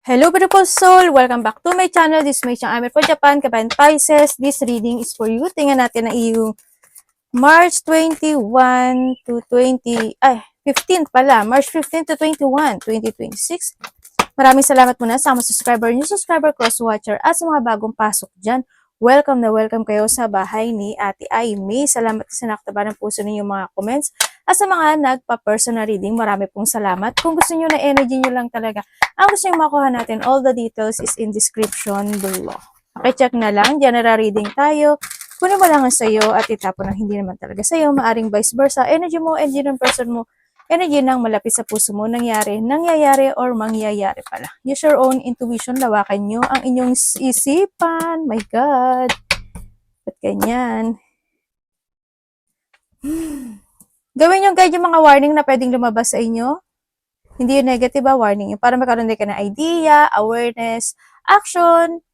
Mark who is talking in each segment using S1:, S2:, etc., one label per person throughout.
S1: Hello beautiful soul! Welcome back to my channel. This is my channel for Japan, Kapan Pisces. This reading is for you. Tingnan natin ang iyong March 21 to 15 pala. March 15 to 21, 2026. Maraming salamat muna sa mga subscriber, new subscriber, cross-watcher, at sa mga bagong pasok dyan. Welcome na welcome kayo sa bahay ni Ate Aimee. Salamat sa nakataba ng puso ninyong mga comments. At sa mga nagpa-personal reading, marami pong salamat. Kung gusto niyo na energy niyo lang talaga, ang gusto niyo makuha natin, all the details is in description below. Pakicheck na lang, general reading tayo. Kunin mo lang ang sayo at itapon ang hindi naman talaga sayo. Maaring vice versa. Energy mo, energy ng person mo, energy ng malapit sa puso mo, nangyayari or mangyayari pala. Use your own intuition, lawakan nyo ang inyong isipan. My God. Ba't ganyan? Gawin yung guide yung mga warning na pwedeng lumabas sa inyo. Hindi yung negative warning. Para magkaroon din ka ng idea, awareness, action,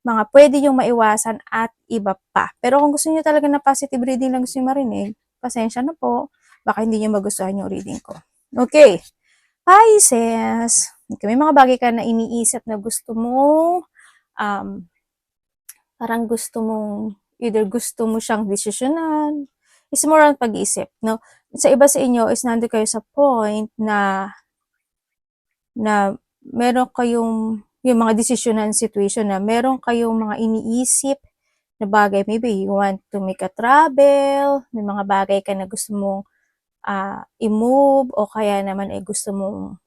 S1: mga pwede yung maiwasan at iba pa. Pero kung gusto niyo talaga na positive reading lang gusto niyo marinig, pasensya na po. Baka hindi niyo magustuhan yung reading ko. Okay. Pisces. Okay, may mga bagay ka na iniisip na gusto mong, parang either gusto mo siyang desisyonan. It's more on pag-iisip, no? Sa iba sa inyo is nandun kayo sa point na meron kayong, yung mga desisyonan situation na meron kayong mga iniisip na bagay. Maybe you want to make a travel, may mga bagay ka na gusto mong i-move, o kaya naman ay gusto mong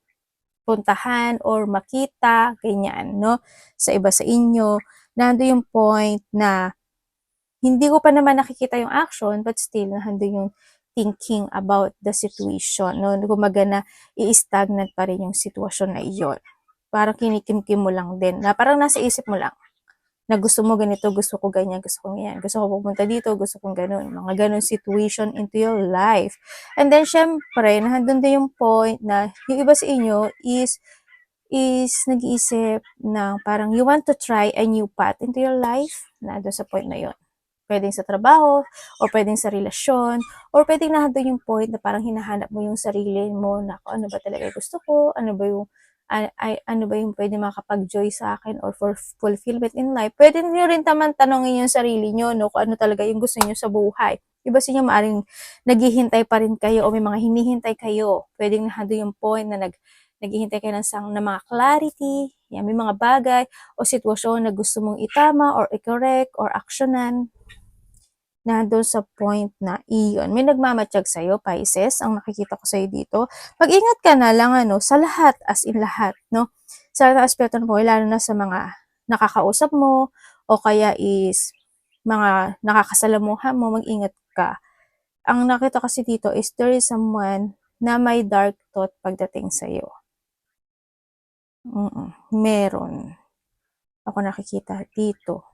S1: puntahan or makita, ganyan, no? Sa iba sa inyo, nando yung point na hindi ko pa naman nakikita yung action, but still, nando yung thinking about the situation, no? Gumaga na i-stagnant pa rin yung sitwasyon na iyon. Parang kinikimkim mo lang din, na parang nasa isip mo lang, na gusto mo ganito, gusto ko ganyan, gusto ko ganyan, gusto ko pupunta dito, gusto kong ganun, mga ganun situation into your life. And then, syempre, nandun din yung point na yung iba sa inyo is nag-iisip na parang you want to try a new path into your life, na doon sa point na yon. Pwedeng sa trabaho, or pwedeng sa relasyon, or pwedeng nandun yung point na parang hinahanap mo yung sarili mo na ano ba talaga gusto ko, ano ba yung ano ba yung pwede makapag-joy sa akin or for fulfillment in life. Pwede niyo rin taman tanongin yung sarili niyo, no, kung ano talaga yung gusto niyo sa buhay. Iba sa inyo, maaring naghihintay pa rin kayo o may mga hinihintay kayo. Pwedeng nandun yung point na naghihintay kayo ng mga clarity, yan, may mga bagay o sitwasyon na gusto mong itama or i-correct or actionan, na doon sa point na iyon. May nagmamatsyag sa'yo, Pisces, ang nakikita ko sa'yo dito. Mag-ingat ka na lang, sa lahat, as in lahat, no? Sa aspeto mo, lalo na sa mga nakakausap mo, o kaya is mga nakakasalamuha mo, mag-ingat ka. Ang nakita kasi dito is there is someone na may dark thought pagdating sa'yo. Meron. Ako nakikita dito.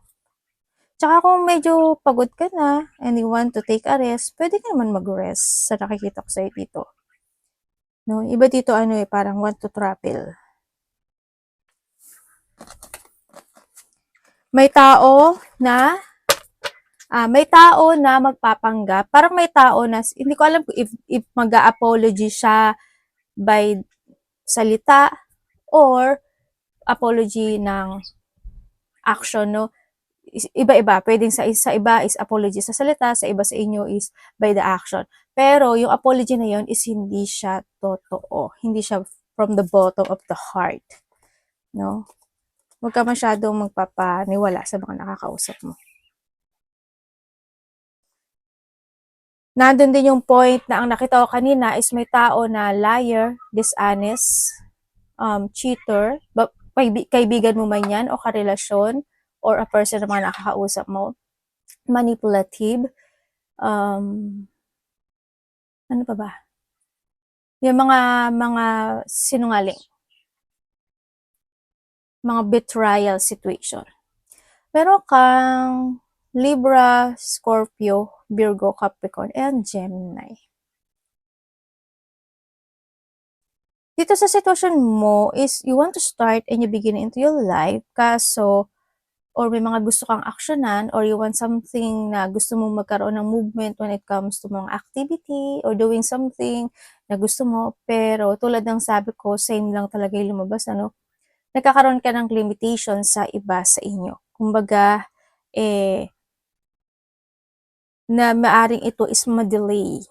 S1: Tsaka kung medyo pagod ka na and you want to take a rest, pwede ka naman mag-rest sa nakikita ko sa'yo dito. No? Iba dito parang want to travel. May tao na magpapanggap. Parang may tao na, hindi ko alam if mag-a-apology siya by salita or apology ng action, no? Iba-iba. Pwedeng sa iba is apology sa salita, sa iba sa inyo is by the action. Pero yung apology na yon is hindi siya totoo. Hindi siya from the bottom of the heart. No? Huwag ka masyadong magpapaniwala sa mga nakakausap mo. Nandun din yung point na ang nakita ko kanina is may tao na liar, dishonest, cheater, kaibigan mo man yan o karelasyon, or a person na mga nakakausap mo, manipulative, ano pa ba? Yung mga sinungaling. Mga betrayal situation. Meron kang Libra, Scorpio, Virgo, Capricorn, and Gemini. Dito sa sitwasyon mo is you want to start a new beginning into your life, kaso or may mga gusto kang aksyonan, or you want something na gusto mong magkaroon ng movement when it comes to mga activity or doing something na gusto mo, pero tulad ng sabi ko, same lang talaga yung lumabas, nagkakaroon ka ng limitation sa iba sa inyo. Kumbaga, na maaring ito is ma-delay.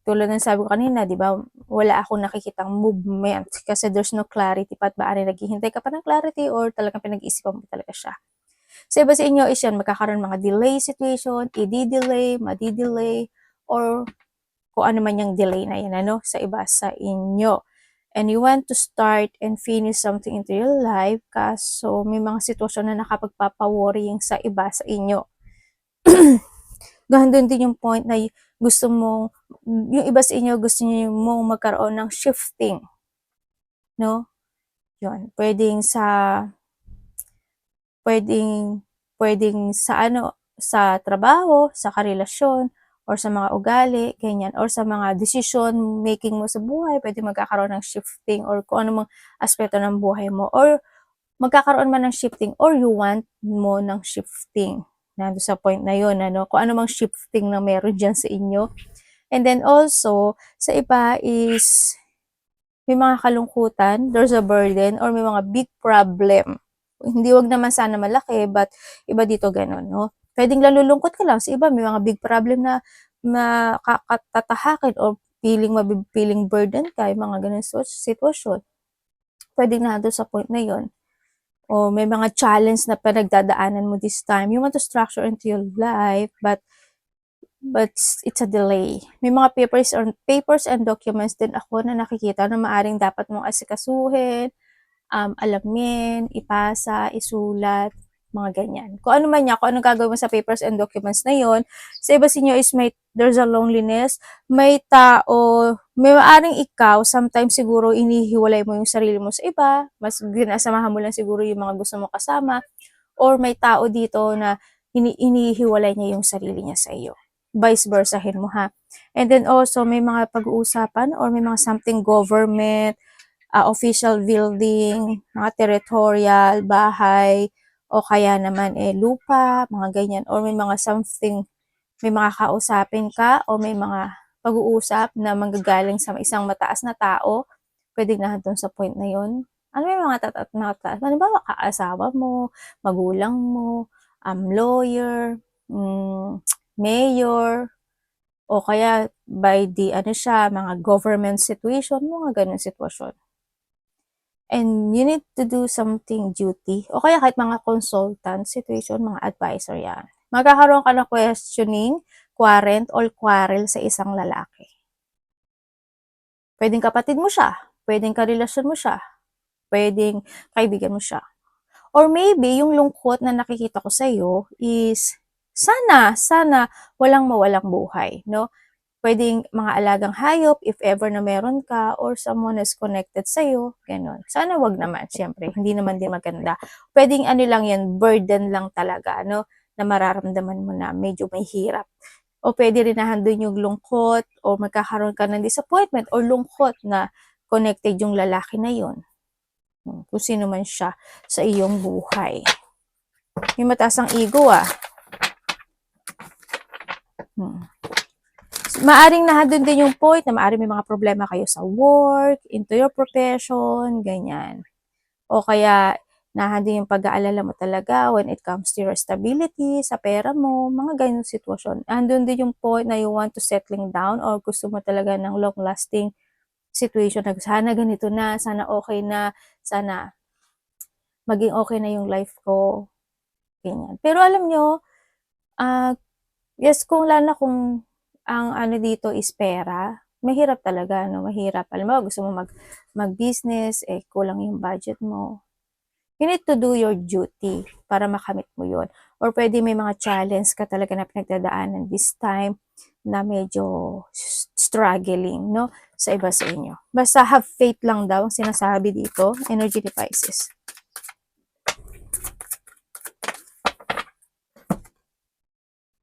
S1: Tulad ng sabi ko kanina, di ba, wala akong nakikitang movement kasi there's no clarity pa at maaring naghihintay ka pa ng clarity or talagang pinag-iisipan mo talaga siya. Sa iba sa inyo is yan, magkakaroon mga delay situation, i-delay, madi-delay, or kung ano man yung delay na yan, ano, sa iba sa inyo. And you want to start and finish something into your life, kaso may mga sitwasyon na nakapagpapaworrying sa iba sa inyo. Gandun din yung point na gusto mo, yung iba sa inyo gusto niyo mong magkaroon ng shifting, no? Yun, pwedeng sa ano, sa trabaho, sa karelasyon, or sa mga ugali, ganyan, or sa mga decision making mo sa buhay, pwede magkakaroon ng shifting or kung ano mang aspeto ng buhay mo, or magkakaroon man ng shifting or you want mo ng shifting. Nando sa point na yun, ano, kung ano mang shifting na meron dyan sa inyo. And then also, sa iba is may mga kalungkutan, there's a burden, or may mga big problem. Hindi wag naman sana malaki, but iba dito ganun, no? Pwedeng lalulungkot ka lang. Sa iba, may mga big problem na makakatatahakin or feeling burden ka, yung mga ganun sitwasyon. Pwedeng nandun sa point na yon. O may mga challenge na pinagdadaanan mo this time. You want to structure into your life, but it's a delay. May mga papers and documents din ako na nakikita na maaring dapat mong asikasuhin, alamin, ipasa, isulat, mga ganyan. Kung ano man niya, kung anong gagawin mo sa papers and documents na yon, sa iba sa inyo is there's a loneliness, may tao, may maaring ikaw, sometimes siguro inihiwalay mo yung sarili mo sa iba, mas ginasamahan mo lang siguro yung mga gusto mo kasama, or may tao dito na inihiwalay niya yung sarili niya sa iyo. Vice versahin mo, ha. And then also, may mga pag-uusapan or may mga something government, official building, mga territorial, bahay, o kaya naman lupa, mga ganyan, or may mga something, may mga kausapin ka, o may mga pag-uusap na manggagaling sa isang mataas na tao, pwedeng na doon sa point na yon. Ano may mga mataas, halimbawa kaasawa mo, magulang mo, lawyer, mayor, o kaya by the ano siya, mga government situation, mga ganun sitwasyon. And you need to do something duty. O kaya kahit mga consultant situation, mga advisor yan. Magkakaroon ka ng questioning, quarrel, or quarrel sa isang lalaki. Pwedeng kapatid mo siya. Pwedeng karelasyon mo siya. Pwedeng kaibigan mo siya. Or maybe, yung lungkot na nakikita ko sa'yo is, sana walang mawalang buhay, no? Pwedeng mga alagang hayop, if ever na meron ka, or someone is connected sa'yo, ganun. Sana wag naman, syempre, hindi naman din maganda. Pwedeng ano lang yan, burden lang talaga, no? Na mararamdaman mo na medyo may hirap. O pwede rin nahandun yung lungkot, o magkakaroon ka ng disappointment, or lungkot na connected yung lalaki na yun. Kung sino man siya sa iyong buhay. May mataas ang ego, Maaring nahadun din yung point na maaring may mga problema kayo sa work, into your profession, ganyan. O kaya, nahadun yung pag-aalala mo talaga when it comes to your stability, sa pera mo, mga ganyan sitwasyon. Andun din yung point na you want to settling down or gusto mo talaga ng long-lasting situation na sana ganito na, sana okay na, sana maging okay na yung life ko, ganyan. Pero alam nyo, yes, kung lalo kung ang ano dito is pera, mahirap talaga, no? Mahirap. Alam mo, gusto mo mag-business, kulang yung budget mo. You need to do your duty para makamit mo yun. Or pwede may mga challenge ka talaga na pinagdadaanan this time na medyo struggling, no? Sa iba sa inyo. Basta have faith lang daw ang sinasabi dito, energy ni Pisces.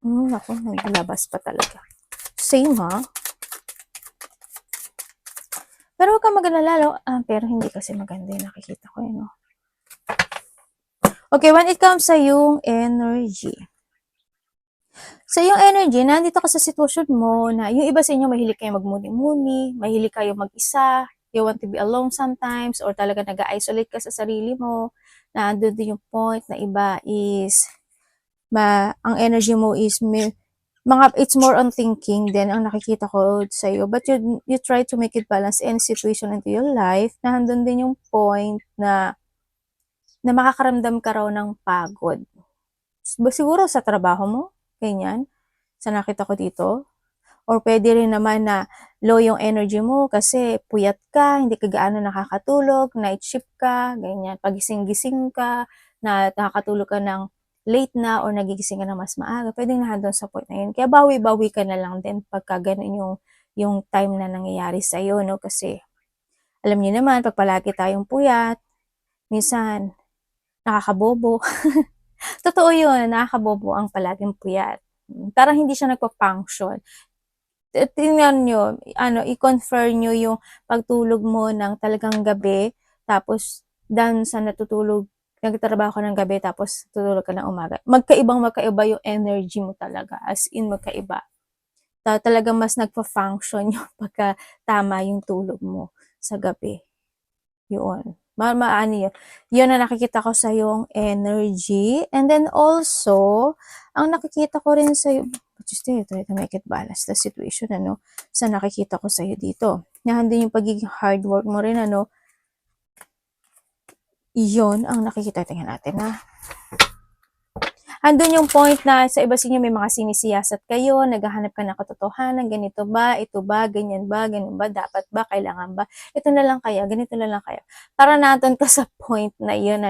S1: Ako, naglalabas pa talaga. Same, ha? Pero huwag kang mag-alala, pero hindi kasi maganda yung nakikita ko, no? Okay, when it comes sa yung energy. Sa yung energy, nandito ka sa sitwasyon mo na yung iba sa inyo mahilig kayo magmuni-muni, mahilig kayo mag-isa, you want to be alone sometimes, or talaga nag-isolate ka sa sarili mo, na andun din yung point na iba is, ang energy mo is, it's more on thinking din ang nakikita ko sa iyo. But you try to make it balance any situation into your life, na andun din yung point na makakaramdam ka raw ng pagod. Siguro sa trabaho mo, ganyan, sa nakita ko dito. Or pwede rin naman na low yung energy mo kasi puyat ka, hindi ka gaano nakakatulog, night shift ka, ganyan. Pagising-gising ka, na nakakatulog ka ng late na or nagigising ka na mas maaga, pwedeng nandun sa point na yun. Kaya bawi-bawi ka na lang din pagka ganun yung time na nangyayari sa'yo, no? Kasi alam niyo naman, pag palagi tayong puyat, minsan nakakabobo. Totoo yun, nakakabobo ang palaging puyat. Parang hindi siya nagpa-function. Tingnan nyo, i-confer nyo yung pagtulog mo ng talagang gabi, tapos dan sa nagtatrabaho ka ng gabi, tapos tutulog ka ng umaga. Magkaiba yung energy mo talaga, as in magkaiba. Talagang mas nagpa-function yung pagka tama yung tulog mo sa gabi. Yun. Maano yun. Yun na nakikita ko sa yung energy. And then also, ang nakikita ko rin sa iyo, just try to make it balance the situation, sa nakikita ko sa iyo dito. Nahandin yung pagiging hard work mo rin, Yun ang nakikita. Tingnan natin, Andun yung point na sa iba sa inyo may mga sinisiyasat kayo, naghahanap ka ng katotohanan, ganito ba, ito ba, ganyan ba, dapat ba, kailangan ba, ito na lang kaya, ganito na lang kaya. Para natin ka sa point na yun,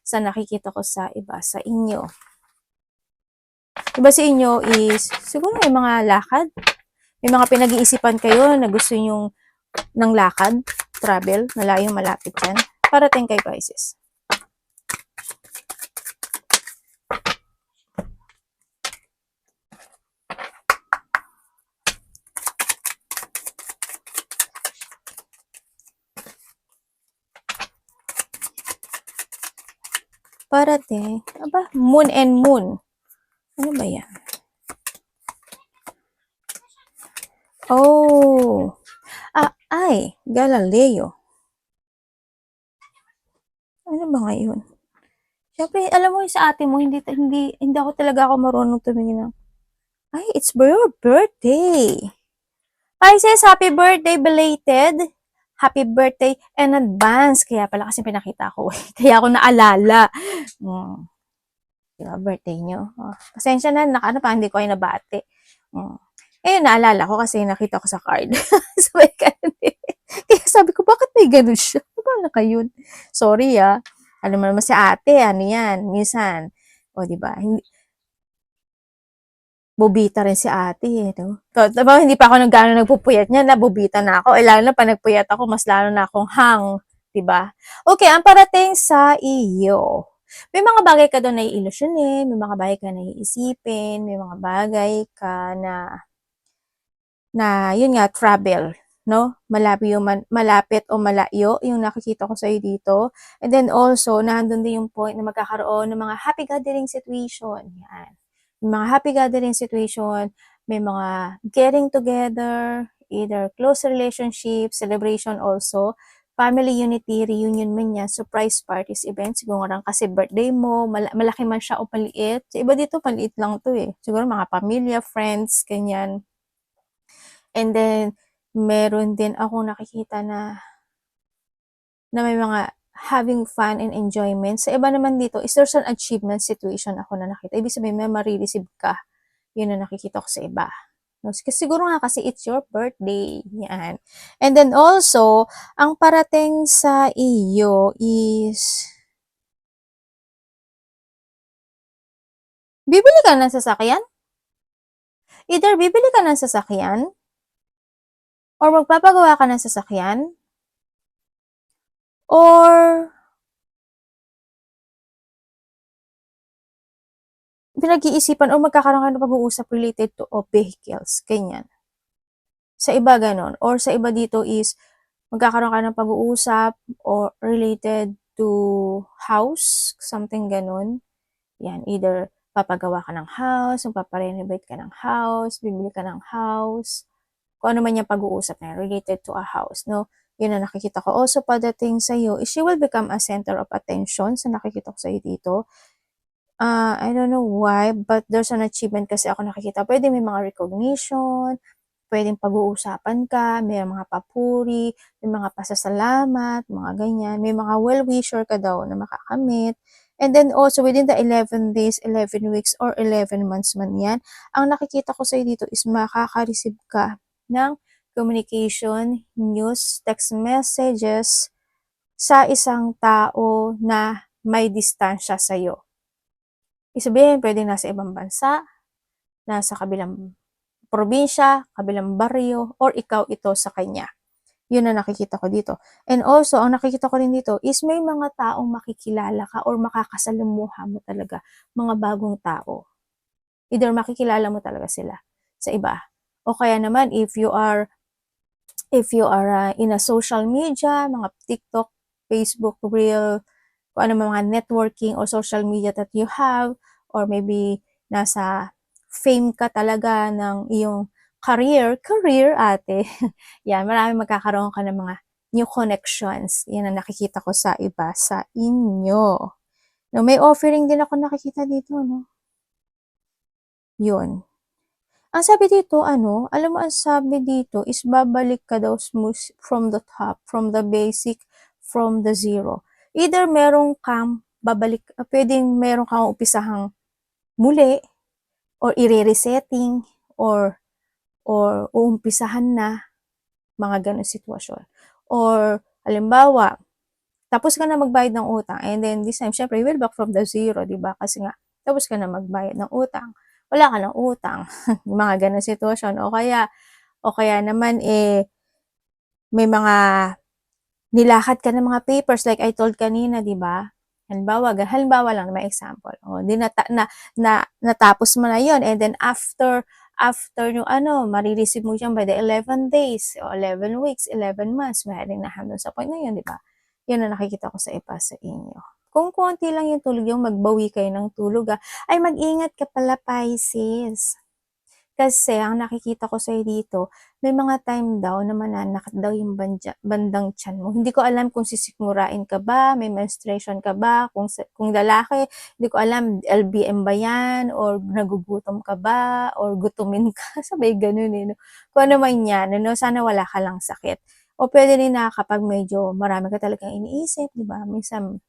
S1: sa nakikita ko sa iba sa inyo. Iba sa inyo is, siguro may mga lakad, may mga pinag-iisipan kayo na gusto nyong ng lakad, travel, malayong malapit yan, parating kay Pisces. Parating, moon and moon. Ano ba yan? Oh, Galileo. Ano ba ngayon? Siyempre, alam mo sa ate mo, hindi ako talaga ako marunong tumingin ng, it's your birthday. Pisces, happy birthday, belated. Happy birthday in advance. Kaya pala kasi pinakita ko. Kaya ako naalala. Diba, birthday nyo. Pasensya na, hindi ko kayo nabati. Naalala ko kasi nakita ko sa card. Sabay ka Kaya sabi ko, bakit may ganun siya? Paano kayo? Sorry, Alam mo naman si ate, yan, minsan. Diba? Bobita rin si ate, no? Diba, hindi pa ako gano'n nagpupuyat niya, nabobita na ako. Lalo na pag nagpuyat ako, mas lalo na akong hang. Diba? Okay, ang parating sa iyo. May mga bagay ka doon na i-ilusyonin, may mga bagay ka na iisipin, may mga bagay ka na yun nga, travel, no? Malapit o malayo yung nakikita ko sa iyo dito. And then also, nandun din yung point na magkakaroon ng mga happy gathering situation. Yan. Yung mga happy gathering situation, may mga getting together, either close relationship, celebration also, family unity, reunion man yan, surprise parties, events, siguro lang kasi birthday mo, malaki man siya o maliit. Sa iba dito, maliit lang to eh. Siguro mga pamilya, friends, ganyan. And then, meron din ako nakikita na may mga having fun and enjoyment. Sa iba naman dito, is there's an achievement situation ako na nakita. Ibig sabihin, may marireceive ka. Yun na nakikita ko sa iba. Kasi siguro nga kasi it's your birthday. Yan. And then also, ang parating sa iyo is, bibili ka ng sasakyan? Either bibili ka ng sasakyan, or magpapagawa ka ng sasakyan, or pinag-iisipan o magkakaroon ka ng pag-uusap related to vehicles, ganyan. Sa iba ganon. Or sa iba dito is, magkakaroon ka ng pag-uusap or related to house, something ganon. Yan, either papagawa ka ng house, magpaparenovate ka ng house, bibili ka ng house, kung ano man yung pag-uusap na related to a house, no? Yun ang nakikita ko. Also, padating sa'yo is you will become a center of attention sa nakikita ko sa'yo dito. I don't know why, but there's an achievement kasi ako nakikita. Pwede may mga recognition, pwedeng pag-uusapan ka, may mga papuri, may mga pasasalamat, mga ganyan. May mga well-wisher ka daw na makakamit. And then also, within the 11 days, 11 weeks, or 11 months man yan, ang nakikita ko sa'yo dito is makaka-receive ka ng communication, news, text messages sa isang tao na may distansya sa'yo. Isabihin, pwede nasa ibang bansa, nasa kabilang probinsya, kabilang baryo, or ikaw ito sa kanya. Yun ang nakikita ko dito. And also, ang nakikita ko rin dito is may mga taong makikilala ka or makakasalamuha mo talaga, mga bagong tao. Either makikilala mo talaga sila sa iba. O kaya naman, if you are in a social media, mga TikTok, Facebook, Reel, kung ano mga networking or social media that you have, or maybe nasa fame ka talaga ng iyong career ate. Yan, marami magkakaroon ka ng mga new connections. Yan ang nakikita ko sa iba sa inyo. No, may offering din ako nakikita dito, no? Yun. Ang sabi dito, alam mo, ang sabi dito is babalik ka daw from the top, from the basic, from the zero. Either meron kang babalik, pwedeng meron kang umpisahang muli, or i-resetting, or uumpisahan na, mga ganun sitwasyon. Or, halimbawa, tapos ka na magbayad ng utang, and then this time, syempre, you will back from the zero, diba? Kasi nga, tapos ka na magbayad ng utang. Wala ka ng utang. Mga ganun sitwasyon. O kaya naman, may mga nilakad ka ng mga papers, like I told kanina, diba? Halimbawa lang, may example. O, natapos mo na yon, and then after yung marireceive mo siya by the 11 days, o 11 weeks, 11 months, maaaring nahandon sa point na yun, diba? Yun ang nakikita ko sa iba sa inyo. Kung konti lang yung tulog, yung magbawi kayo ng tulog, ay mag-ingat ka pala, Pisces. Kasi ang nakikita ko sa'yo dito, may mga time daw na mananakit daw yung bandang tiyan mo. Hindi ko alam kung sisikmurain ka ba, may menstruation ka ba, kung lalaki, hindi ko alam, LBM ba yan, or nagugutom ka ba, or gutumin ka, sabay ganun no? Kung ano man yan, sana wala ka lang sakit. O pwede rin na kapag medyo marami ka talagang iniisip, di ba? Minsan,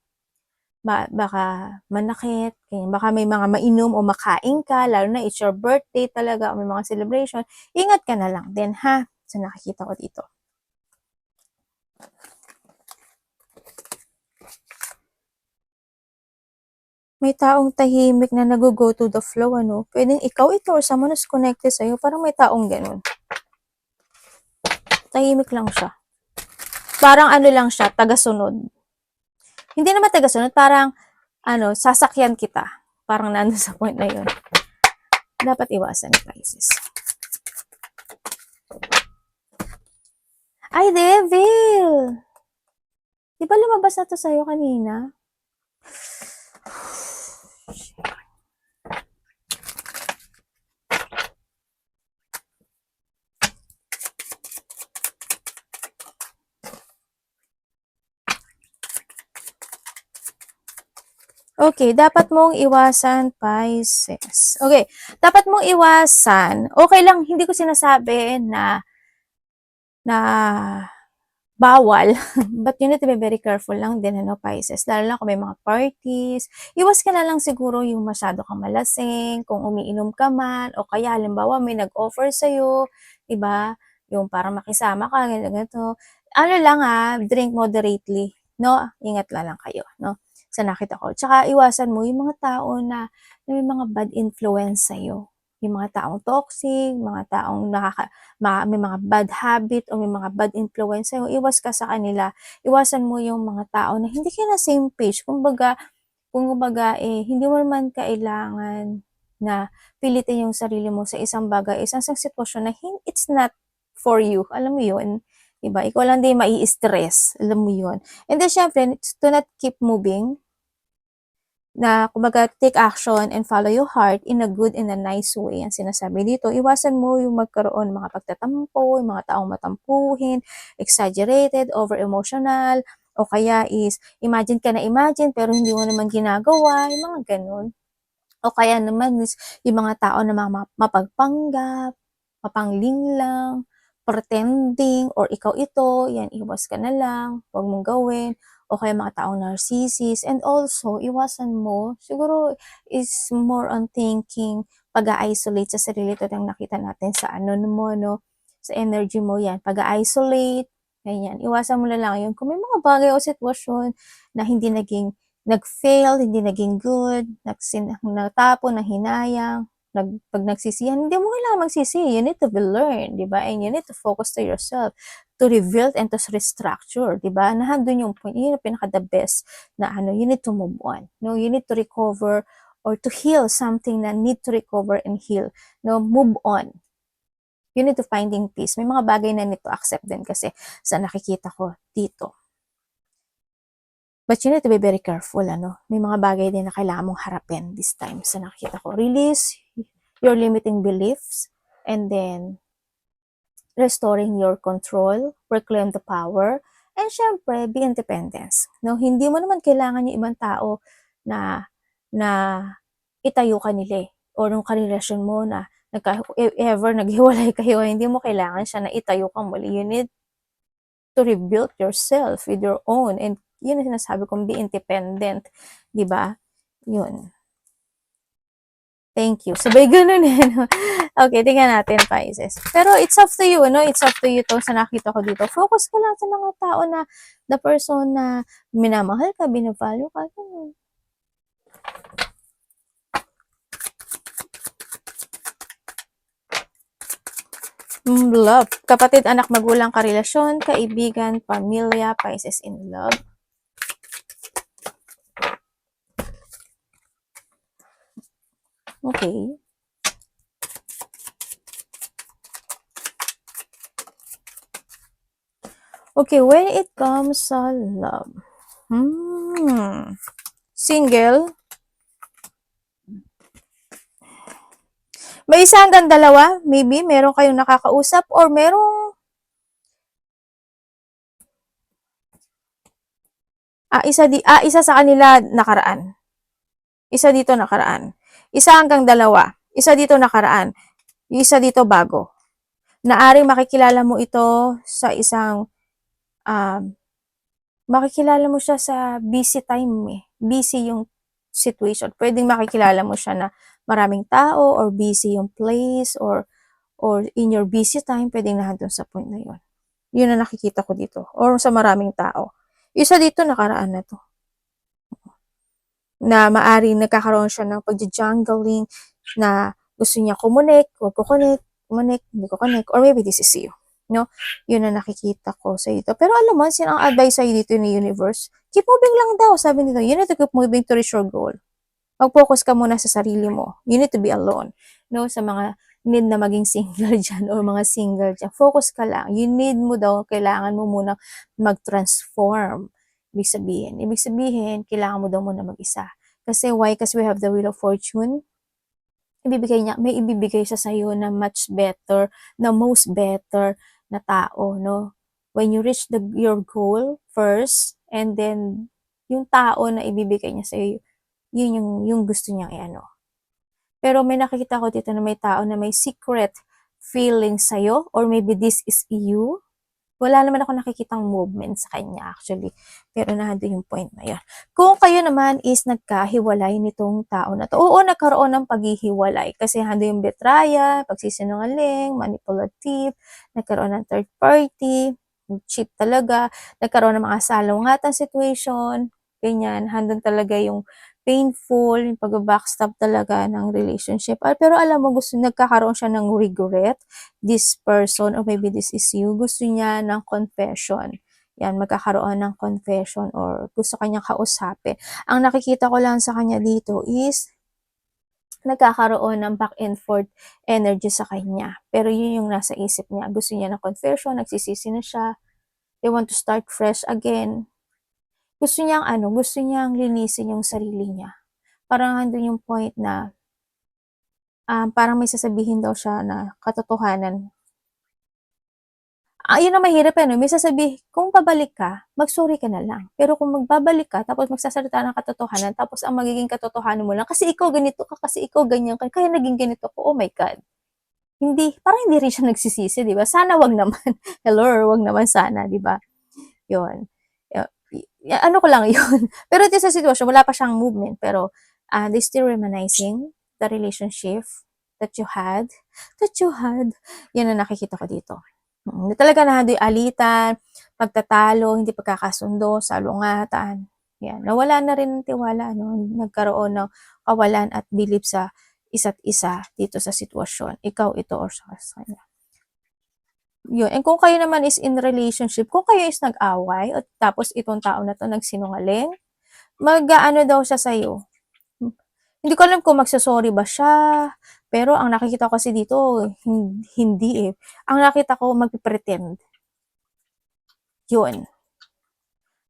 S1: baka manakit, baka may mga mainom o makain ka, lalo na it's your birthday talaga, o may mga celebration, ingat ka na lang din, ha? So, nakikita ko dito. May taong tahimik na nag-go to the flow, Pwedeng ikaw ito or someone who's connected sa'yo, parang may taong ganun. Tahimik lang siya. Parang lang siya, tagasunod. Hindi naman tagasunod, parang, sasakyan kita. Parang nandun sa point na yun. Dapat iwasan ni Pisces. Ay, Devil! Di ba lumabas na to sa'yo kanina? Okay, dapat mong iwasan, Pisces. Okay, dapat mong iwasan. Okay lang, hindi ko sinasabi na bawal. But you need to be very careful lang din, Pisces. Lalo na kung may mga parties. Iwas ka na lang siguro yung masyado kang malasing, kung umiinom ka man, o kaya halimbawa may nag-offer sa'yo, diba? Yung parang makisama ka, ganito. Drink moderately, no? Ingat lang kayo, no? Sa nakita ko. Tsaka iwasan mo yung mga tao na may mga bad influence sa'yo. Yung mga taong toxic, mga taong may mga bad habit o may mga bad influence sa'yo, iwas ka sa kanila. Iwasan mo yung mga tao na hindi kayo na same page. Kumbaga, hindi mo naman kailangan na pilitin yung sarili mo sa isang bagay, isang sitwasyon na it's not for you. Alam mo yun? Diba? Ikaw lang din mai-stress. Alam mo yun. And then, syempre, to not keep moving. na kumbaga take action and follow your heart in a good and a nice way. Ang sinasabi dito, iwasan mo yung magkaroon ng mga pagtatampo, yung mga taong matampuhin, exaggerated, over-emotional, o kaya is imagine ka na imagine pero hindi mo naman ginagawa, yung mga ganun. O kaya naman is yung mga tao na mapagpanggap, mapanglinglang, pretending, or ikaw ito, yan, iwas ka na lang, huwag mong gawin. O kaya mga taong narcissist. And also, iwasan mo, siguro is more on thinking, pag-isolate sa sarili. Ito yung nakita natin sa ano mo, no? Sa energy mo yan. Pag-isolate, ganyan. Iwasan mo na lang yun. Kung may mga bagay o sitwasyon na hindi nag-fail, hindi naging good, natapon, nanghinayang, pag nagsisihan, hindi mo kailangan magsisi. You need to be learned, di ba? And you need to focus to yourself, to rebuild and to restructure, di ba? Nandun yung point, yun yung pinaka-the best na ano, you need to move on. No, you need to recover or to heal something na need to recover and heal. No, move on. You need to finding peace. May mga bagay na need to accept din kasi sa nakikita ko dito. But you need to be very careful, ano? May mga bagay din na kailangan mong harapin this time sa nakikita ko. Release your limiting beliefs and then restoring your control, reclaim the power, and syempre, be independence. No, hindi mo naman kailangan yung ibang tao na itayo ka nila or yung karelasyon mo na ever naghiwalay kayo, hindi mo kailangan siya na itayo ka muli. You need to rebuild yourself with your own, and yun ang sinasabi kong be independent, di ba? Yun. Thank you. Sabay ganun eh. No? Okay, tingnan natin, Pisces. Pero it's up to you, no? It's up to you to sa nakita ko dito. Focus ka lang sa mga tao na the person na minamahal ka, binavalue ka. Ganun. Love. Kapatid, anak, magulang, karelasyon, kaibigan, pamilya, Pisces in love. Okay. Okay, when it comes sa love. Single. May isa hanggang dalawa, maybe, meron kayong nakakausap or merong isa sa kanila nakaraan. Isa dito nakaraan. Isa hanggang dalawa. Isa dito nakaraan. Isa dito bago. Naaring makikilala mo ito sa isang makikilala mo siya sa busy time eh. Busy yung situation. Pwedeng makikilala mo siya na maraming tao or busy yung place or in your busy time, pwedeng nandun sa point na yun. Yun ang nakikita ko dito. Or sa maraming tao. Isa dito nakaraan na to. Na maaring nagkakaroon siya ng pag-jungling na gusto niya kumonek, huwag ko connect, kumonek, hindi ko connect, or maybe this is you. No? Yun ang nakikita ko sa ito. Pero alam mo, ang advice sa'yo dito ni universe, keep moving lang daw. Sabi nito, you need to keep moving to reach your goal. Mag-focus ka muna sa sarili mo. You need to be alone. No? Sa mga need na maging single dyan or mga single dyan, focus ka lang. You need mo daw, kailangan mo muna mag-transform. Ibig sabihin, kailangan mo daw muna mag-isa. Kasi why? Kasi we have the wheel of fortune. May ibibigay siya sa'yo na much better, na most better na tao, no? When you reach your goal first, and then, yung tao na ibibigay niya sa'yo, yun yung gusto niyang i-ano. Pero may nakikita ko dito na may tao na may secret feeling sa'yo, or maybe this is you. Wala naman ako nakikitang movement sa kanya actually. Pero nandun yung point na yun. Kung kayo naman is nagkahiwalay nitong tao na to, oo, nagkaroon ng paghihiwalay. Kasi nandun yung betraya, pagsisinungaling, manipulative, nagkaroon ng third party, cheat talaga, nagkaroon ng mga salungatan situation, ganyan, handun talaga yung painful, yung pag-backstab talaga ng relationship. Pero alam mo, nagkakaroon siya ng regret, this person, or maybe this is you, gusto niya ng confession. Yan, magkakaroon ng confession or gusto kanyang kausapin. Ang nakikita ko lang sa kanya dito is nagkakaroon ng back and forth energy sa kanya. Pero yun yung nasa isip niya. Gusto niya ng confession, nagsisisi na siya. They want to start fresh again. Gusto niyang linisin yung sarili niya. parang nandun yung point na, parang may sasabihin daw siya na katotohanan. Yun ang mahirap, eh, 'no, may kung babalik ka, mag-sorry ka na lang. Pero kung magbabalik ka tapos magsasalita ng katotohanan tapos ang magiging katotohanan mo lang, "Kasi ikaw ganito ka, kasi ikaw ganyan ka, kaya naging ganito ko." Oh my God. Parang hindi rin siya nagsisisi, 'di ba? Sana 'wag naman. Hello, 'wag naman sana, 'di ba? 'Yun. Ano ko lang 'yun. Pero ito sa sitwasyon, wala pa siyang movement, pero, they still reminiscing the relationship that you had, that you had. 'Yan ang nakikita ko dito. Na talaga nandun yung alitan, pagtatalo, hindi pagkakasundo, salungatan. 'Yan, nawala na rin ng tiwala 'no, nagkaroon ng kawalan at bilib sa isa't isa dito sa sitwasyon, ikaw ito or sa kanya. Yun, and kung kayo naman is in relationship, kung kayo is nag-away at tapos itong tao na 'to nagsinungaling, mag-aano daw siya sa'yo, hindi ko alam kung magso-sorry ba siya, pero ang nakikita ko kasi dito hindi, eh. Ang nakita ko magpe-pretend, yun.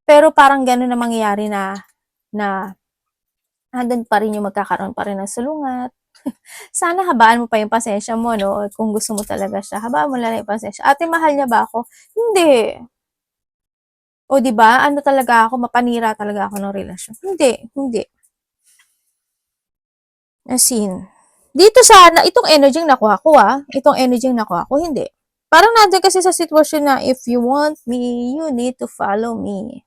S1: Pero parang gano'n ang mangyayari na na nandun pa rin yung magkakaroon pa rin ng salungat. Sana habaan mo pa yung pasensya mo 'no, kung gusto mo talaga siya, habaan mo lang yung pasensya. "Ate, mahal niya ba ako?" Hindi. O 'di ba, ano talaga ako, mapanira talaga ako ng relasyon. Hindi, hindi. As in, dito sana itong energy yung nakuha ko, itong energy yung nakuha ko, hindi. Parang nandiyan kasi sa sitwasyon na if you want me, you need to follow me.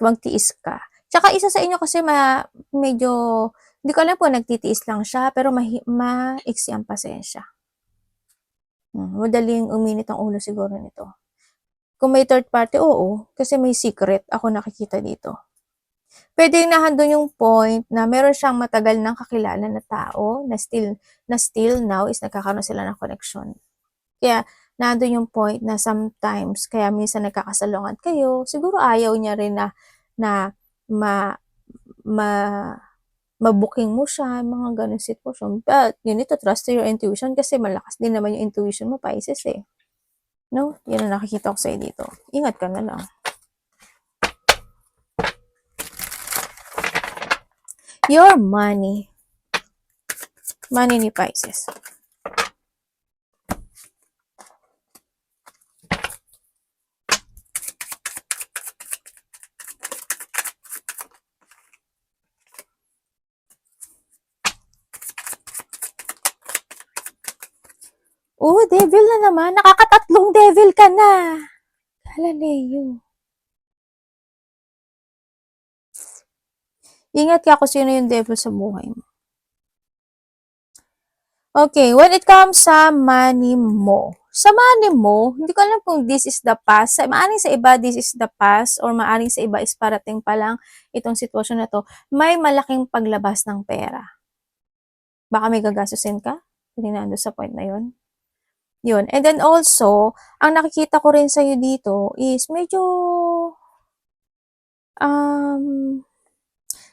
S1: Magtiis ka. Tsaka isa sa inyo kasi medyo, hindi ko alam kung nagtitiis lang siya, pero maiksi ang pasensya. Madaling uminit ang ulo siguro nito. Kung may third party, oo, kasi may secret ako nakikita dito. Puwedeng nandun yung point na meron siyang matagal ng kakilala na tao na still now is nagkakaroon sila ng connection. Kaya nandun yung point na sometimes kaya minsan nagkakasalungat kayo, siguro ayaw niya rin na na ma ma ma-booking mo siya, mga gano'ng sitwasyon. But you need to trust to your intuition kasi malakas din naman yung intuition mo, Pisces, eh, 'no? 'Yun ang nakikita ko sa'yo dito. Ingat ka na lang. Your money. Money ni Pisces. Oh, devil na naman. Nakakatatlong devil ka na. Galileo. Ingat ka kung sino yung devil sa buhay mo. Okay, when it comes sa money mo. Sa money mo, hindi ko alam kung this is the past. Maaring sa iba, this is the past or maaring sa iba is parating pa lang itong sitwasyon na to. May malaking paglabas ng pera. Baka may gagastusin ka? Hindi na sa point na yun. Yun. And then also, ang nakikita ko rin sa'yo dito is medyo,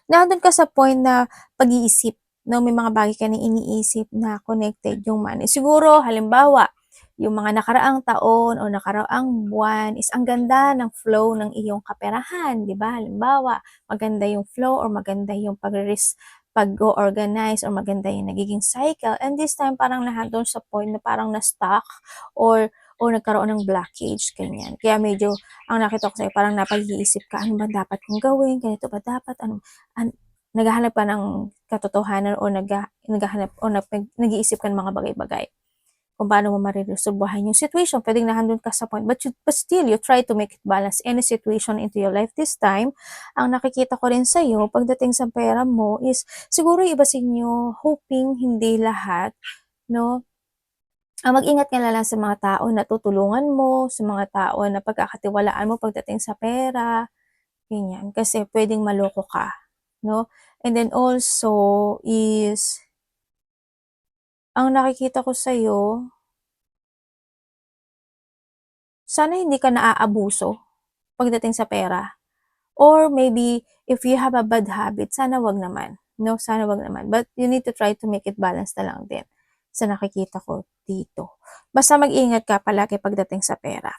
S1: nandun ka sa point na pag-iisip, no? May mga bagay ka na iniisip na connected yung money. Siguro, halimbawa, yung mga nakaraang taon o nakaraang buwan is ang ganda ng flow ng iyong kaperahan, di ba? Halimbawa, maganda yung flow or maganda yung pag-organize or maganda yung nagiging cycle. And this time, parang nandun sa point na parang na-stuck or nagkaroon ng blockage, ganyan. Kaya medyo, ang nakita ko sa'yo, parang napag-iisip ka, ano ba dapat kong gawin? Ganito ba dapat? Naghahanap ka ng katotohanan o naghahanap o nag-iisip ka ng mga bagay-bagay kung paano mo mariresolbahan yung situation. Pwedeng nandun ka sa point, but still, you try to make it balance any situation into your life this time. Ang nakikita ko rin sa'yo, pagdating sa pera mo is, siguro iba sa inyo, hoping hindi lahat, no? Mag-ingat ka na lang sa mga tao na tutulungan mo, sa mga tao na pagkakatiwalaan mo pagdating sa pera, ganyan. Kasi pwedeng maloko ka, no? And then also is, ang nakikita ko sa'yo, sana hindi ka naaabuso pagdating sa pera. Or maybe, if you have a bad habit, sana wag naman. No, sana wag naman. But you need to try to make it balance na lang din sa nakikita ko dito. Basta mag-ingat ka palagi pagdating sa pera.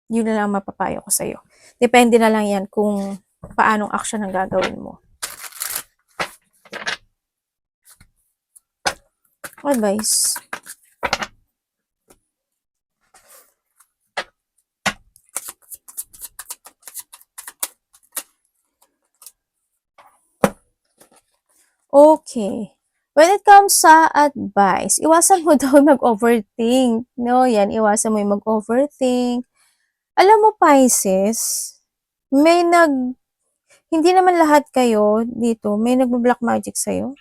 S1: Yun na lang mapapayo ko sa'yo. Depende na lang yan kung paanong action ang gagawin mo. Advice. Okay. When it comes sa advice, iwasan mo daw mag-overthink. No, yan, iwasan mo yung mag-overthink. Alam mo, Pisces, may hindi naman lahat kayo dito, may nagbo-black magic sa'yo.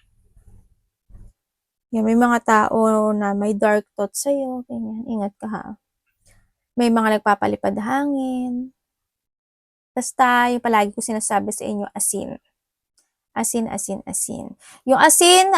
S1: Yan, may mga tao na may dark thoughts sa'yo, ganyan, ingat ka ha. May mga nagpapalipad hangin. Basta, yung palagi ko sinasabi sa inyo, asin. Asin, asin, asin. Yung asin,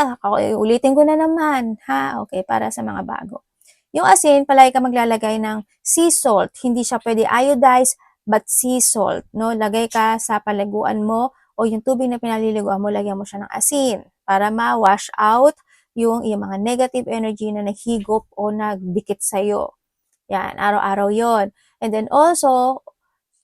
S1: ulitin ko na naman, ha? Okay, para sa mga bago. Yung asin, palagi ka maglalagay ng sea salt. Hindi siya pwede iodized, but sea salt, no? Lagay ka sa paliguan mo o yung tubig na pinaliliguan mo, lagyan mo siya ng asin para ma-wash out yung mga negative energy na naghigop o nagdikit sa'yo. Yan, araw-araw yon. And then also,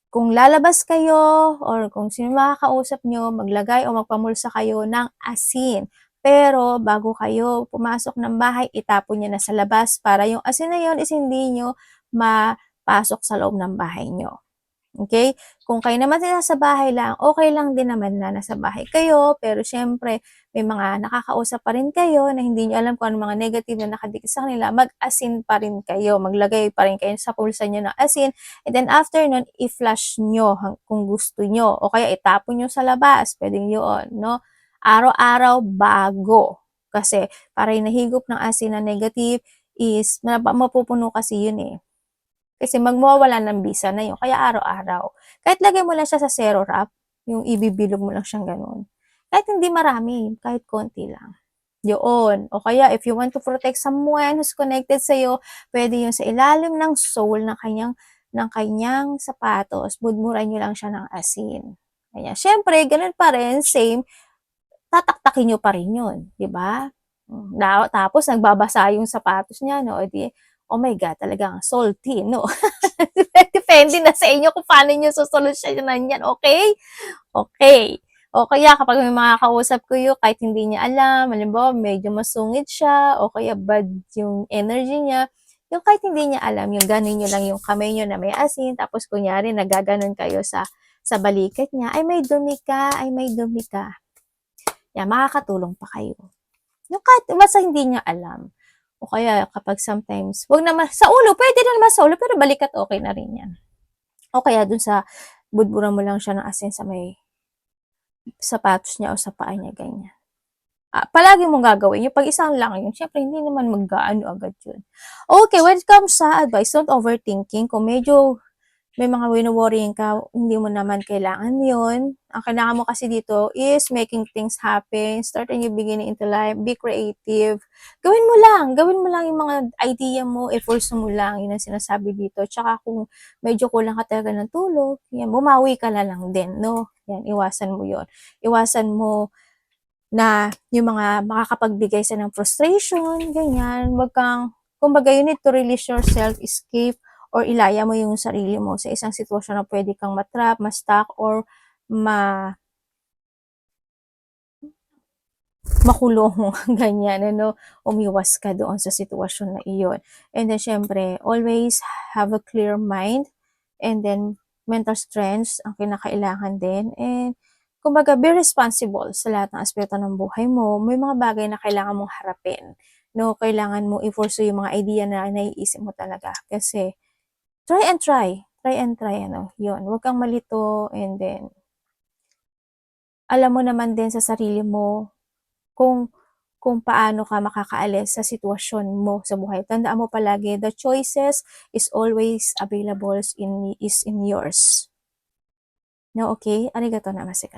S1: kung lalabas kayo or kung sino makakausap nyo, maglagay o magpamulsa kayo ng asin. Pero bago kayo pumasok ng bahay, itapon nyo na sa labas para yung asin na yun is hindi nyo mapasok sa loob ng bahay nyo. Okay? Kung kayo naman nasa bahay lang, okay lang din naman na nasa bahay kayo, pero syempre, may mga nakakausap pa rin kayo na hindi nyo alam kung ano mga negative na nakadikit sa kanila, mag-asin pa rin kayo, maglagay pa rin kayo sa pulsa nyo ng asin, and then after nun, i-flush nyo kung gusto nyo, o kaya itapon nyo sa labas, pwedeng yun, no? Araw-araw bago. Kasi, para yung nahigop ng asin na negative is, mapupuno kasi yun eh. Kasi magmawala ng bisa na yun. Kaya araw-araw. Kahit lagay mo lang siya sa zero wrap, yung ibibilog mo lang siyang ganun. Kahit hindi marami, kahit konti lang. Yun. O kaya, if you want to protect someone who's connected sa'yo, pwede yun sa ilalim ng sole ng kanyang sapatos, budmuran nyo lang siya ng asin. Kaya, syempre, ganun pa rin, same, tataktakin nyo pa rin yun. Diba? Tapos, nagbabasa yung sapatos niya, no? O di, oh my God, talagang salty, no? Depende na sa inyo kung paano nyo susolusyonan yan, okay? Okay. O kaya kapag may mga kausap ko yun, kahit hindi niya alam, halimbawa medyo masungit siya, o kaya bad yung energy niya, yung kahit hindi niya alam, yung ganon nyo lang yung kamay nyo na may asin, tapos kunyari nagaganon kayo sa balikat niya, ay may dumi ka, ay may dumi ka. Yan, makakatulong pa kayo. Yung kahit basta hindi niya alam. O kaya kapag sometimes, wag naman, sa ulo, pwede na naman sa ulo, pero balikat okay na rin yan. O kaya dun sa, budburan mo lang siya ng asin sa may sapatos niya o sa paa niya, ganyan. Palagi mong gagawin. Yung pag-isang lang yun, syempre hindi naman mag-gaano agad yun. Okay, when it comes sa advice, don't overthinking. Kung medyo may mga wino-worrying ka, hindi mo naman kailangan yun. Ang kailangan mo kasi dito is making things happen, start a new beginning into life, be creative. Gawin mo lang yung mga idea mo, i-force mo lang, yun ang sinasabi dito. Tsaka kung medyo kulang ka talaga ng tulog, yan, bumawi ka na lang din, no? Yan, iwasan mo yun. Iwasan mo na yung mga makakapagbigay sa ng frustration, ganyan. Wag kang, kumbaga, you need to release yourself, escape, or ilaya mo yung sarili mo sa isang sitwasyon na pwede kang matrap, ma-stuck, or makulong, ganyan, ano, umiwas ka doon sa sitwasyon na iyon. And then, syempre, always have a clear mind, and then, mental strength ang kinakailangan din, and, kumbaga, be responsible sa lahat ng aspeto ng buhay mo. May mga bagay na kailangan mong harapin, no? Kailangan mo i-pursue yung mga idea na naiisip mo talaga, kasi, try and try, ano, yun, huwag kang malito, and then, alam mo naman din sa sarili mo, kung paano ka makakaalis sa sitwasyon mo sa buhay. Tandaan mo palagi, the choices is always available is in yours. No, okay? Arigato namaste.